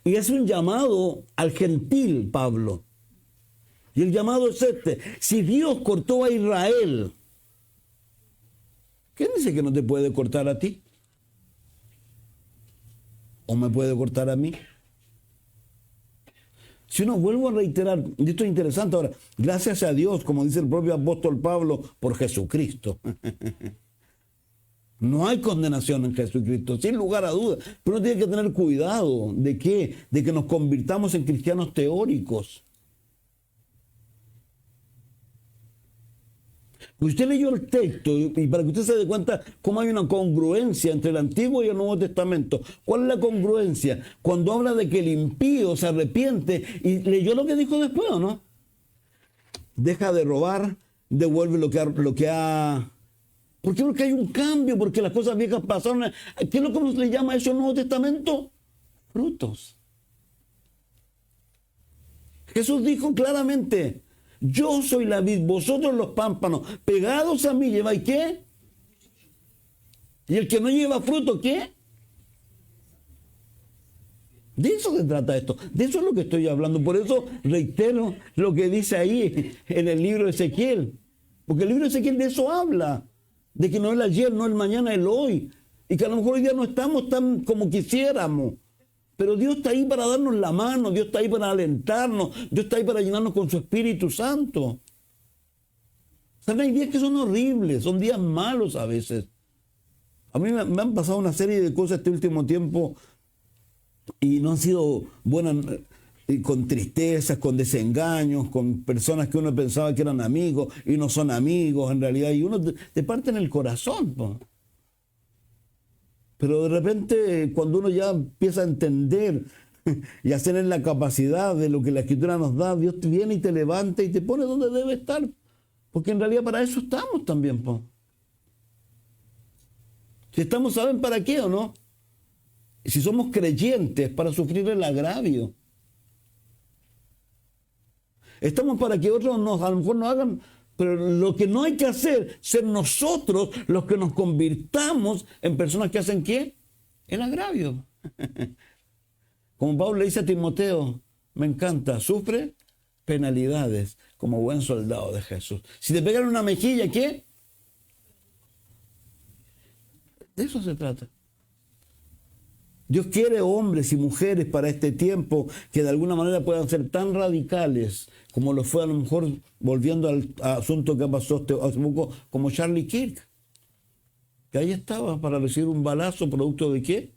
Y es un llamado al gentil, Pablo. Y el llamado es este: si Dios cortó a Israel, ¿quién dice que no te puede cortar a ti? ¿O me puede cortar a mí? Si no, vuelvo a reiterar, y esto es interesante ahora, gracias a Dios, como dice el propio apóstol Pablo, por Jesucristo. No hay condenación en Jesucristo, sin lugar a dudas. Pero uno tiene que tener cuidado de qué, de que nos convirtamos en cristianos teóricos. Usted leyó el texto, y para que usted se dé cuenta cómo hay una congruencia entre el Antiguo y el Nuevo Testamento. ¿Cuál es la congruencia? Cuando habla de que el impío se arrepiente, y leyó lo que dijo después, ¿o no? Deja de robar, devuelve lo que ha... ¿Por qué? Porque hay un cambio, porque las cosas viejas pasaron. ¿Qué es lo que se le llama eso en el Nuevo Testamento? Frutos. Jesús dijo claramente: yo soy la vid, vosotros los pámpanos, pegados a mí lleváis ¿qué? Y el que no lleva fruto, ¿qué? De eso se trata esto, de eso es lo que estoy hablando. Por eso reitero lo que dice ahí en el libro de Ezequiel, porque el libro de Ezequiel de eso habla, de que no es el ayer, no el mañana, el hoy, y que a lo mejor hoy día no estamos tan como quisiéramos. Pero Dios está ahí para darnos la mano, Dios está ahí para alentarnos, Dios está ahí para llenarnos con su Espíritu Santo. ¿Saben? Hay días que son horribles, son días malos a veces. A mí me han pasado una serie de cosas este último tiempo y no han sido buenas, con tristezas, con desengaños, con personas que uno pensaba que eran amigos y no son amigos en realidad, y uno te parte en el corazón, po. Pero de repente cuando uno ya empieza a entender y a tener la capacidad de lo que la Escritura nos da, Dios te viene y te levanta y te pone donde debe estar, porque en realidad para eso estamos también, po. Si estamos, ¿saben para qué o no? Si somos creyentes, para sufrir el agravio. Estamos para que otros a lo mejor nos hagan, pero lo que no hay que hacer, ser nosotros los que nos convirtamos en personas que hacen ¿qué? El agravio. Como Pablo le dice a Timoteo, me encanta, sufre penalidades como buen soldado de Jesús. Si te pegan una mejilla, ¿qué? De eso se trata. Dios quiere hombres y mujeres para este tiempo que de alguna manera puedan ser tan radicales como lo fue a lo mejor, volviendo al asunto que pasó hace poco, como Charlie Kirk, que ahí estaba para recibir un balazo producto de ¿qué?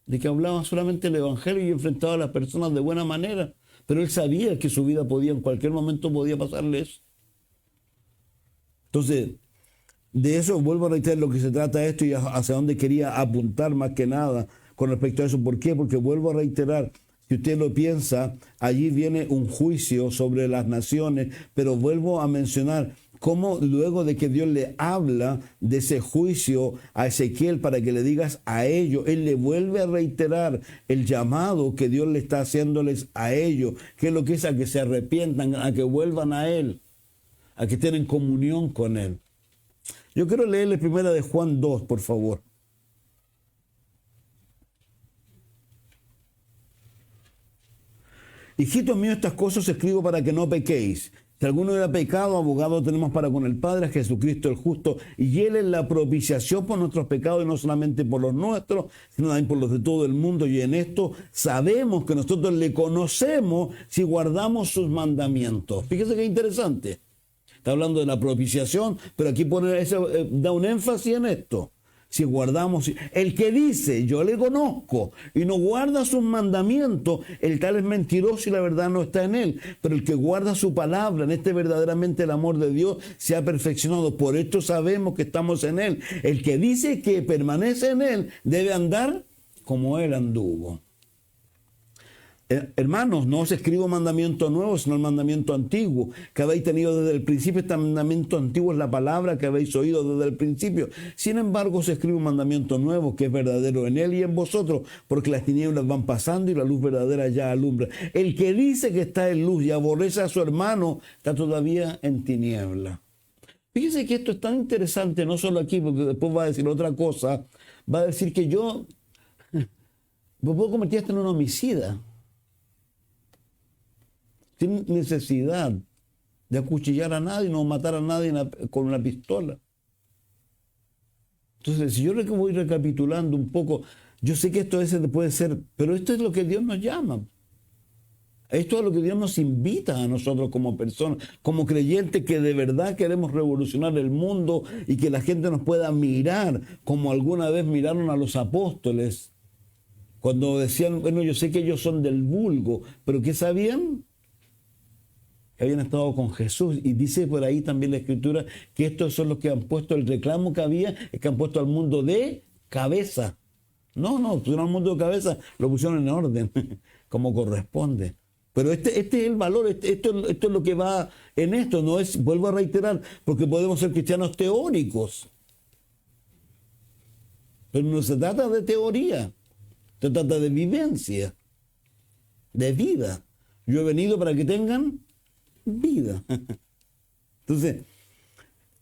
De que hablaba solamente el evangelio y enfrentaba a las personas de buena manera, pero él sabía que su vida podía, en cualquier momento podía pasarle eso. Entonces, de eso vuelvo a reiterar lo que se trata esto y hacia dónde quería apuntar más que nada con respecto a eso. ¿Por qué? Porque vuelvo a reiterar, si usted lo piensa, allí viene un juicio sobre las naciones, pero vuelvo a mencionar cómo luego de que Dios le habla de ese juicio a Ezequiel para que le digas a ellos, él le vuelve a reiterar el llamado que Dios le está haciéndoles a ellos, que es lo que es a que se arrepientan, a que vuelvan a él, a que estén en comunión con él. Yo quiero leerle primera de Juan 2, por favor. Hijitos míos, estas cosas escribo para que no pequéis. Si alguno hubiera pecado, abogado tenemos para con el Padre, a Jesucristo el justo, y Él es la propiciación por nuestros pecados, y no solamente por los nuestros, sino también por los de todo el mundo. Y en esto sabemos que nosotros le conocemos si guardamos sus mandamientos. Fíjese qué interesante. Está hablando de la propiciación, pero aquí da un énfasis en esto. Si guardamos, el que dice yo le conozco y no guarda sus mandamientos, el tal es mentiroso y la verdad no está en él. Pero el que guarda su palabra, en este verdaderamente el amor de Dios se ha perfeccionado. Por esto sabemos que estamos en él. El que dice que permanece en él debe andar como él anduvo. Hermanos, no os escribo mandamiento nuevo, sino el mandamiento antiguo, que habéis tenido desde el principio. Este mandamiento antiguo es la palabra que habéis oído desde el principio. Sin embargo, os escribo un mandamiento nuevo, que es verdadero en él y en vosotros, porque las tinieblas van pasando y la luz verdadera ya alumbra. El que dice que está en luz y aborrece a su hermano, está todavía en tiniebla. Fíjense que esto es tan interesante, no solo aquí, porque después va a decir otra cosa. Va a decir que yo me puedo convertir hasta en un homicida, sin necesidad de acuchillar a nadie, no matar a nadie con una pistola. Entonces, si yo voy recapitulando un poco, yo sé que esto a veces puede ser, pero esto es lo que Dios nos llama. Esto es lo que Dios nos invita a nosotros como personas, como creyentes que de verdad queremos revolucionar el mundo y que la gente nos pueda mirar como alguna vez miraron a los apóstoles, cuando decían, bueno, yo sé que ellos son del vulgo, pero ¿qué sabían? Que habían estado con Jesús. Y dice por ahí también la Escritura que estos son los que han puesto el reclamo que había, es que han puesto al mundo de cabeza. No, pusieron al mundo de cabeza, lo pusieron en orden, como corresponde. Pero este es el valor, esto es lo que va en esto, no es, vuelvo a reiterar, porque podemos ser cristianos teóricos. Pero no se trata de teoría, se trata de vivencia, de vida. Yo he venido para que tengan vida. Entonces,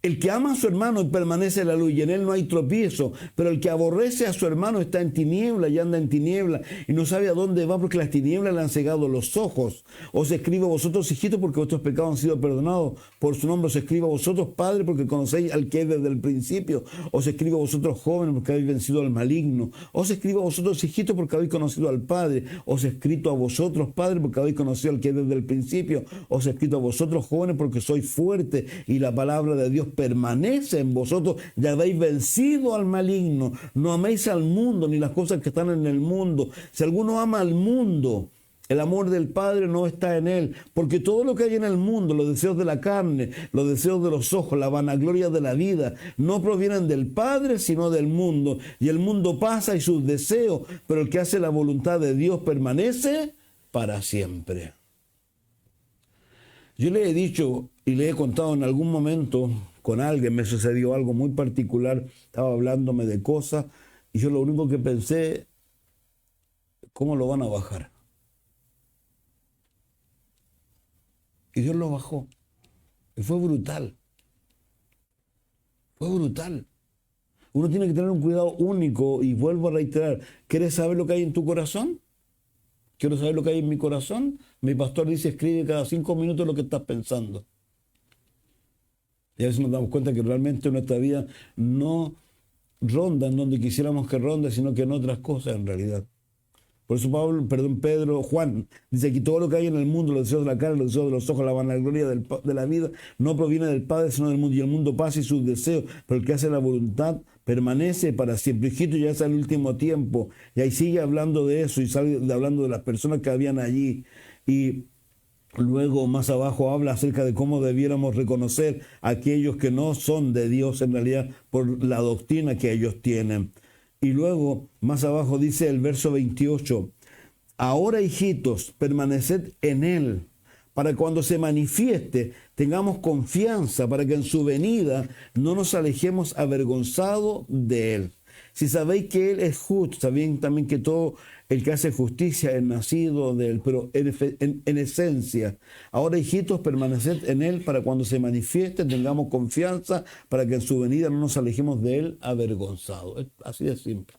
El que ama a su hermano permanece en la luz y en él no hay tropiezo, pero el que aborrece a su hermano está en tiniebla y anda en tiniebla y no sabe a dónde va porque las tinieblas le han cegado los ojos. Os escribo a vosotros, hijitos, porque vuestros pecados han sido perdonados por su nombre. Os escribo a vosotros, padres, porque conocéis al que es desde el principio. Os escribo a vosotros, jóvenes, porque habéis vencido al maligno. Os escribo a vosotros, hijitos, porque habéis conocido al Padre. Os he escrito a vosotros, padres, porque habéis conocido al que es desde el principio. Os he escrito a vosotros, jóvenes, porque sois fuertes y la palabra de Dios permanece en vosotros, ya habéis vencido al maligno. No améis al mundo ni las cosas que están en el mundo. Si alguno ama al mundo, el amor del Padre no está en él, porque todo lo que hay en el mundo, los deseos de la carne, los deseos de los ojos, la vanagloria de la vida, no provienen del Padre, sino del mundo. Y el mundo pasa y sus deseos, pero el que hace la voluntad de Dios permanece para siempre. Yo le he dicho y le he contado en algún momento con alguien, me sucedió algo muy particular, estaba hablándome de cosas y yo lo único que pensé, ¿cómo lo van a bajar? Y Dios lo bajó. Y fue brutal. Fue brutal. Uno tiene que tener un cuidado único y vuelvo a reiterar, ¿quieres saber lo que hay en tu corazón? Quiero saber lo que hay en mi corazón. Mi pastor dice, escribe cada 5 minutos lo que estás pensando. Y a veces nos damos cuenta que realmente nuestra vida no ronda en donde quisiéramos que ronde, sino que en otras cosas en realidad. Por eso Juan dice aquí, todo lo que hay en el mundo, los deseos de la carne, los deseos de los ojos, la vanagloria de la vida, no proviene del Padre, sino del mundo. Y el mundo pasa y sus deseos, pero el que hace la voluntad permanece para siempre. Hijito, ya es el último tiempo. Y ahí sigue hablando de eso y sale hablando de las personas que habían allí. Y luego más abajo habla acerca de cómo debiéramos reconocer a aquellos que no son de Dios en realidad por la doctrina que ellos tienen. Y luego, más abajo dice el verso 28, ahora hijitos, permaneced en él, para que cuando se manifieste tengamos confianza, para que en su venida no nos alejemos avergonzados de él. Si sabéis que él es justo, sabéis también que todo el que hace justicia es nacido de él, pero en esencia, ahora hijitos, permaneced en él para cuando se manifieste tengamos confianza, para que en su venida no nos alejemos de él avergonzados. Es así de simple.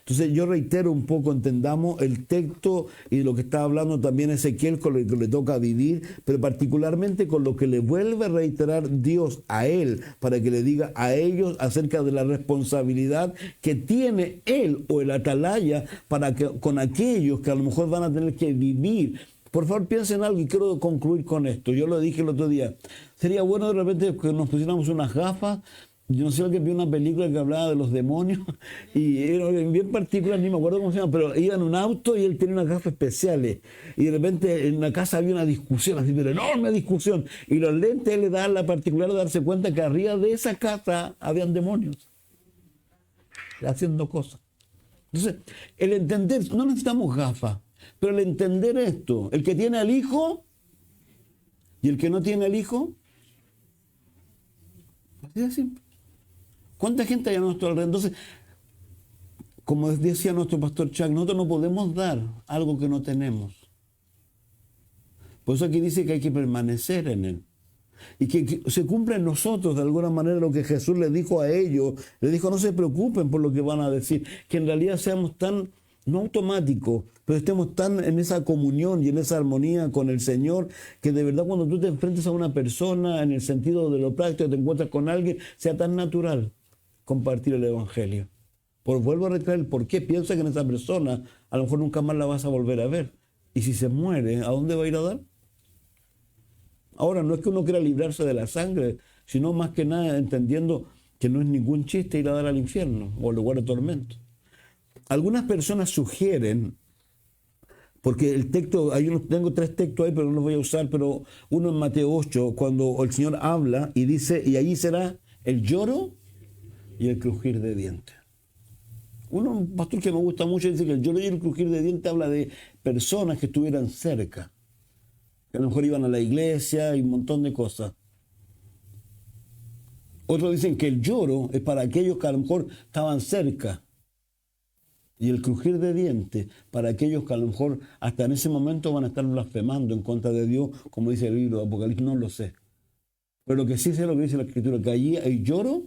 Entonces yo reitero un poco, entendamos el texto y lo que está hablando también Ezequiel con lo que le toca vivir, pero particularmente con lo que le vuelve a reiterar Dios a él, para que le diga a ellos acerca de la responsabilidad que tiene él o el atalaya para que, con aquellos que a lo mejor van a tener que vivir. Por favor, piensen en algo y quiero concluir con esto. Yo lo dije el otro día. Sería bueno de repente que nos pusiéramos unas gafas. Yo no sé lo que vi una película que hablaba de los demonios y era bien particular, ni me acuerdo cómo se llama, pero iba en un auto y él tenía unas gafas especiales y de repente en la casa había una discusión, así, pero enorme discusión, y los lentes le daban la particular de darse cuenta que arriba de esa casa habían demonios haciendo cosas. Entonces, el entender, no necesitamos gafas, pero el entender esto, el que tiene al hijo y el que no tiene al hijo, así de simple. ¿Cuánta gente hay a nuestro alrededor? Entonces, como decía nuestro pastor Chuck, nosotros no podemos dar algo que no tenemos. Por eso aquí dice que hay que permanecer en él. Y que se cumpla en nosotros de alguna manera lo que Jesús le dijo a ellos. Le dijo, no se preocupen por lo que van a decir. Que en realidad seamos tan, no automáticos, pero estemos tan en esa comunión y en esa armonía con el Señor, que de verdad cuando tú te enfrentes a una persona, en el sentido de lo práctico, te encuentras con alguien, sea tan natural compartir el Evangelio. Vuelvo a retraer por qué. Piensa que en esa persona a lo mejor nunca más la vas a volver a ver. Y si se muere, ¿a dónde va a ir a dar? Ahora, no es que uno quiera librarse de la sangre, sino más que nada entendiendo que no es ningún chiste ir a dar al infierno o al lugar de tormento. Algunas personas sugieren, porque el texto, tengo 3 textos ahí, pero no los voy a usar, pero uno en Mateo 8, cuando el Señor habla y dice, y allí será el lloro y el crujir de dientes. Un pastor que me gusta mucho dice que el lloro y el crujir de dientes habla de personas que estuvieran cerca, que a lo mejor iban a la iglesia y un montón de cosas. Otros dicen que el lloro es para aquellos que a lo mejor estaban cerca y el crujir de dientes para aquellos que a lo mejor hasta en ese momento van a estar blasfemando en contra de Dios, como dice el libro de Apocalipsis, no lo sé. Pero lo que sí sé es lo que dice la Escritura, que allí hay lloro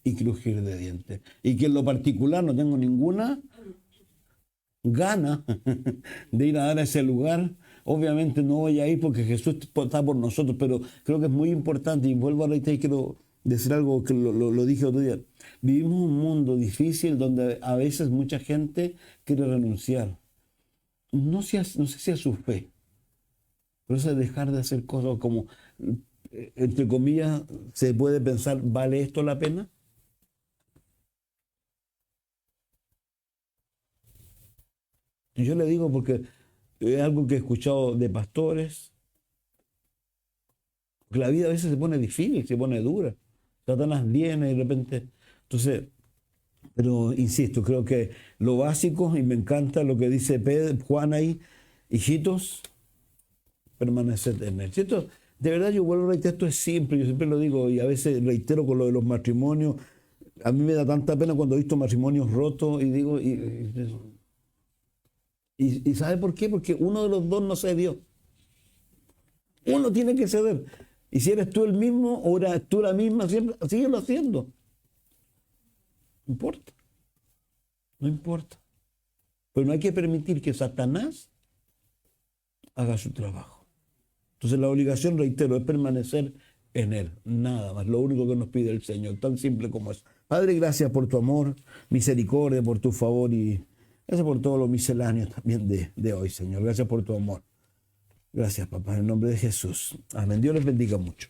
y crujir de dientes. Y que en lo particular no tengo ninguna gana de ir a dar a ese lugar. Obviamente no voy a ir porque Jesús está por nosotros, pero creo que es muy importante, y vuelvo a reiterar y quiero decir algo que lo dije otro día. Vivimos un mundo difícil donde a veces mucha gente quiere renunciar. No sé si a su fe, pero eso es dejar de hacer cosas como, entre comillas, se puede pensar, ¿vale esto la pena? Y yo le digo porque es algo que he escuchado de pastores, que la vida a veces se pone difícil, se pone dura. Satanás viene y de repente. Entonces, pero insisto, creo que lo básico, y me encanta lo que dice Juan ahí, hijitos, permaneced en él. ¿Cierto? De verdad, yo vuelvo a reiterar, esto es simple, yo siempre lo digo, y a veces reitero con lo de los matrimonios. A mí me da tanta pena cuando he visto matrimonios rotos y digo, y ¿sabe por qué? Porque uno de los dos no cedió. Uno tiene que ceder. Y si eres tú el mismo o eres tú la misma, siempre, síguelo haciendo. No importa. No importa. Pero no hay que permitir que Satanás haga su trabajo. Entonces la obligación, reitero, es permanecer en Él. Nada más. Lo único que nos pide el Señor. Tan simple como es. Padre, gracias por tu amor, misericordia, por tu favor y gracias por todo lo misceláneo también de hoy, Señor. Gracias por tu amor. Gracias, papá, en el nombre de Jesús. Amén. Dios les bendiga mucho.